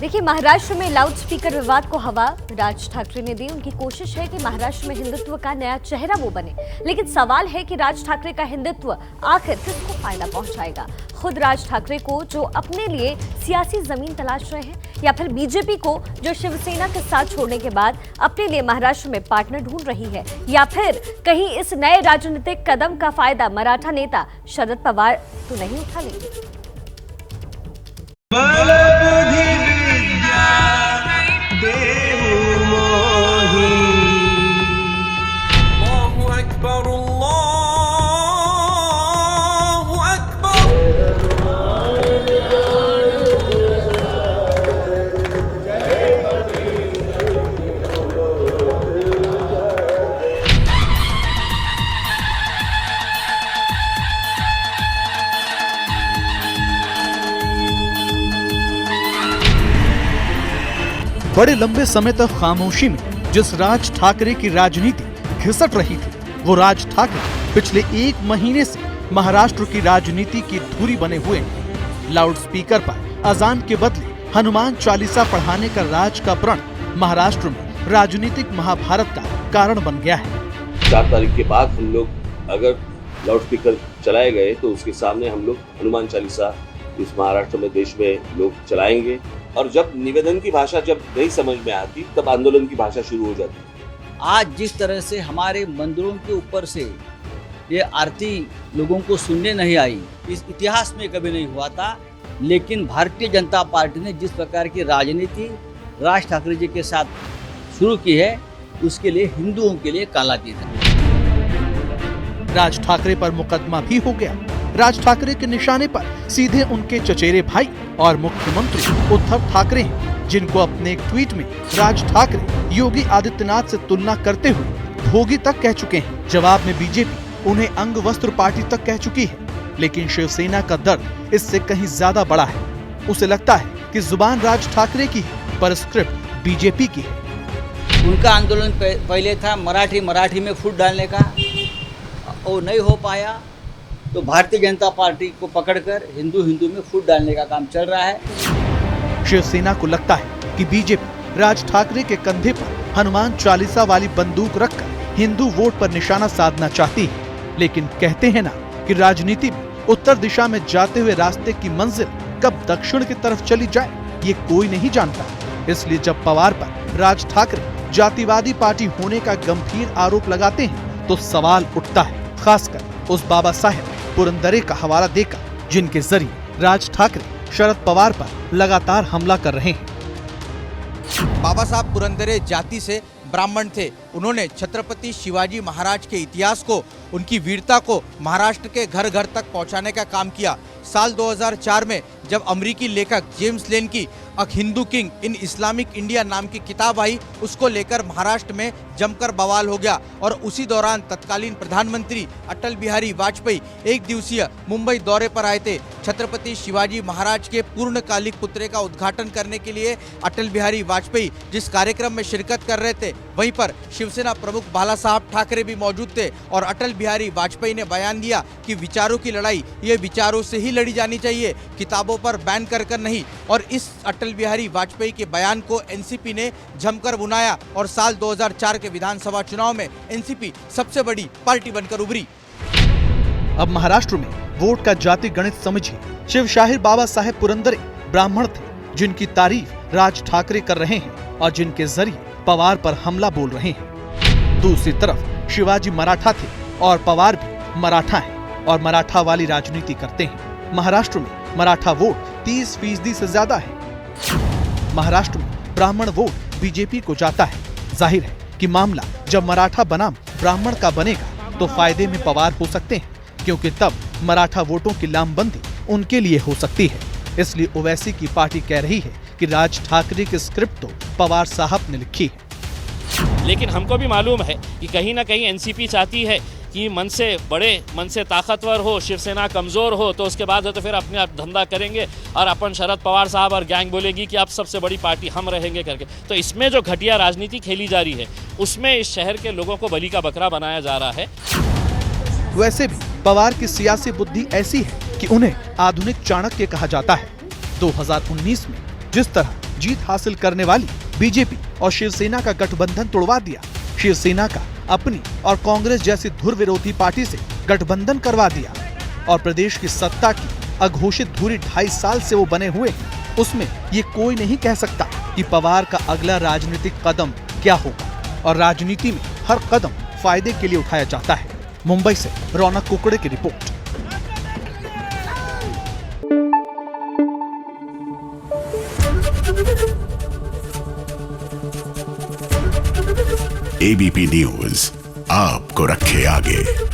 देखिए, महाराष्ट्र में loud speaker विवाद को हवा राज ठाकरे ने दी। उनकी कोशिश है कि महाराष्ट्र में हिंदुत्व का नया चेहरा वो बने, लेकिन सवाल है कि राज ठाकरे का हिंदुत्व आखिर किसको फायदा पहुंचाएगा। खुद राज ठाकरे को, जो अपने लिए सियासी जमीन तलाश रहे हैं, या फिर बीजेपी को, जो शिवसेना के साथ छोड़ने के बाद अपने लिए महाराष्ट्र में पार्टनर ढूंढ रही है, या फिर कहीं इस नए राजनीतिक कदम का फायदा मराठा नेता शरद पवार तो नहीं उठा लेंगे। बड़े लंबे समय तक खामोशी में जिस राज ठाकरे की राजनीति घिसट रही थी, वो राज ठाकरे पिछले 1 महीने से महाराष्ट्र की राजनीति की धुरी बने हुए हैं। लाउड स्पीकर पर अजान के बदले हनुमान चालीसा पढ़ाने का राज का प्रण महाराष्ट्र में राजनीतिक महाभारत का कारण बन गया है। 4 तारीख के बाद हम लोग अगर लाउड स्पीकर चलाए गए तो उसके सामने हम लोग हनुमान चालीसा इस महाराष्ट्र में, देश में लोग चलाएंगे, और जब निवेदन की भाषा जब नहीं समझ में आती तब आंदोलन की भाषा शुरू हो जाती। आज जिस तरह से हमारे मंदिरों के ऊपर से ये आरती लोगों को सुनने नहीं आई, इस इतिहास में कभी नहीं हुआ था। लेकिन भारतीय जनता पार्टी ने जिस प्रकार की राजनीति राज ठाकरे जी के साथ शुरू की है, उसके लिए हिंदुओं के लिए काला दिन है। राज ठाकरे पर मुकदमा भी हो गया। राज ठाकरे के निशाने पर सीधे उनके चचेरे भाई और मुख्यमंत्री उद्धव ठाकरे हैं, जिनको अपने एक ट्वीट में राज ठाकरे योगी आदित्यनाथ से तुलना करते हुए भोगी तक कह चुके हैं। जवाब में बीजेपी उन्हें अंग वस्त्र पार्टी तक कह चुकी है। लेकिन शिवसेना का दर्द इससे कहीं ज्यादा बड़ा है। उसे लगता है कि जुबान राज ठाकरे की है, पर स्क्रिप्ट बीजेपी की है। उनका आंदोलन पहले था मराठी में फूट डालने का, और नहीं हो पाया तो भारतीय जनता पार्टी को पकड़कर हिंदू में फूट डालने का काम चल रहा है। शिवसेना को लगता है कि बीजेपी राज ठाकरे के कंधे पर हनुमान चालीसा वाली बंदूक रखकर हिंदू वोट पर निशाना साधना चाहती है। लेकिन कहते हैं ना कि राजनीति में उत्तर दिशा में जाते हुए रास्ते की मंजिल कब दक्षिण की तरफ चली जाए, ये कोई नहीं जानता। इसलिए जब पवार पर राज ठाकरे जातिवादी पार्टी होने का गंभीर आरोप लगाते हैं, तो सवाल उठता है, खासकर उस बाबा साहेब पुरंदरे का हवाला देकर, जिनके जरिए राज ठाकरे शरद पवार पर लगातार हमला कर रहे हैं। बाबा साहब पुरंदरे जाति से ब्राह्मण थे। उन्होंने छत्रपति शिवाजी महाराज के इतिहास को, उनकी वीरता को महाराष्ट्र के घर घर तक पहुंचाने का काम किया। साल 2004 में जब अमेरिकी लेखक जेम्स लेन की a Hindu king in Islamic India नाम की किताब आई, उसको लेकर महाराष्ट्र में जमकर बवाल हो गया। और उसी दौरान तत्कालीन प्रधानमंत्री अटल बिहारी वाजपेयी 1 दिवसीय मुंबई दौरे पर आए थे। छत्रपति शिवाजी महाराज के पूर्णकालिक पुतले का उद्घाटन करने के लिए अटल बिहारी वाजपेयी जिस कार्यक्रम में शिरकत कर रहे थे, वहीं पर शिवसेना प्रमुख बाला साहब ठाकरे भी मौजूद थे। और अटल बिहारी वाजपेयी ने बयान दिया कि विचारों की लड़ाई ये विचारों से ही लड़ी जानी चाहिए, किताबों पर बैन कर नहीं। और इस अटल बिहारी वाजपेयी के बयान को एनसीपी ने जमकर बुनाया, और साल 2004 के विधानसभा चुनाव में एनसीपी सबसे बड़ी पार्टी बनकर उभरी। अब महाराष्ट्र में वोट का जाति गणित समझिए। शिवशाहिर बाबा साहेब पुरंदरे ब्राह्मण थे, जिनकी तारीफ राज ठाकरे कर रहे हैं और जिनके जरिए पवार पर हमला बोल रहे हैं। दूसरी तरफ शिवाजी मराठा थे और पवार भी मराठा हैं और मराठा वाली राजनीति करते हैं। महाराष्ट्र में मराठा वोट 30% से ज्यादा है। महाराष्ट्र में ब्राह्मण वोट बीजेपी को जाता है। जाहिर है कि मामला जब मराठा बनाम ब्राह्मण का बनेगा तो फायदे में पवार हो सकते हैं, क्योंकि तब मराठा वोटों की लामबंदी उनके लिए हो सकती है। इसलिए ओवैसी की पार्टी कह रही है कि राज ठाकरे की स्क्रिप्ट तो पवार साहब ने लिखी है। लेकिन हमको भी मालूम है कि कहीं ना कहीं एनसीपी चाहती है कि मन से बड़े, मन से ताकतवर हो, शिवसेना कमज़ोर हो, तो उसके बाद तो फिर अपने आप धंधा करेंगे और अपन शरद पवार साहब और गैंग बोलेगी कि आप सबसे बड़ी पार्टी हम रहेंगे करके। तो इसमें जो घटिया राजनीति खेली जा रही है, उसमें इस शहर के लोगों को बलि का बकरा बनाया जा रहा है। वैसे भी पवार की सियासी बुद्धि ऐसी है कि उन्हें आधुनिक चाणक्य कहा जाता है। 2019 में जिस तरह जीत हासिल करने वाली बीजेपी और शिवसेना का गठबंधन तोड़वा दिया। शिवसेना का अपनी और कांग्रेस जैसी धुर विरोधी पार्टी से गठबंधन करवा दिया और प्रदेश की सत्ता की अघोषित धुरी 2.5 साल से वो बने हुए हैं। उसमें ये कोई नहीं कह सकता कि पवार का अगला राजनीतिक कदम क्या होगा और राजनीति में हर कदम फायदे के लिए उठाया जाता है। मुंबई से रौनक कुकड़े की रिपोर्ट। एबीपी न्यूज आपको रखे आगे।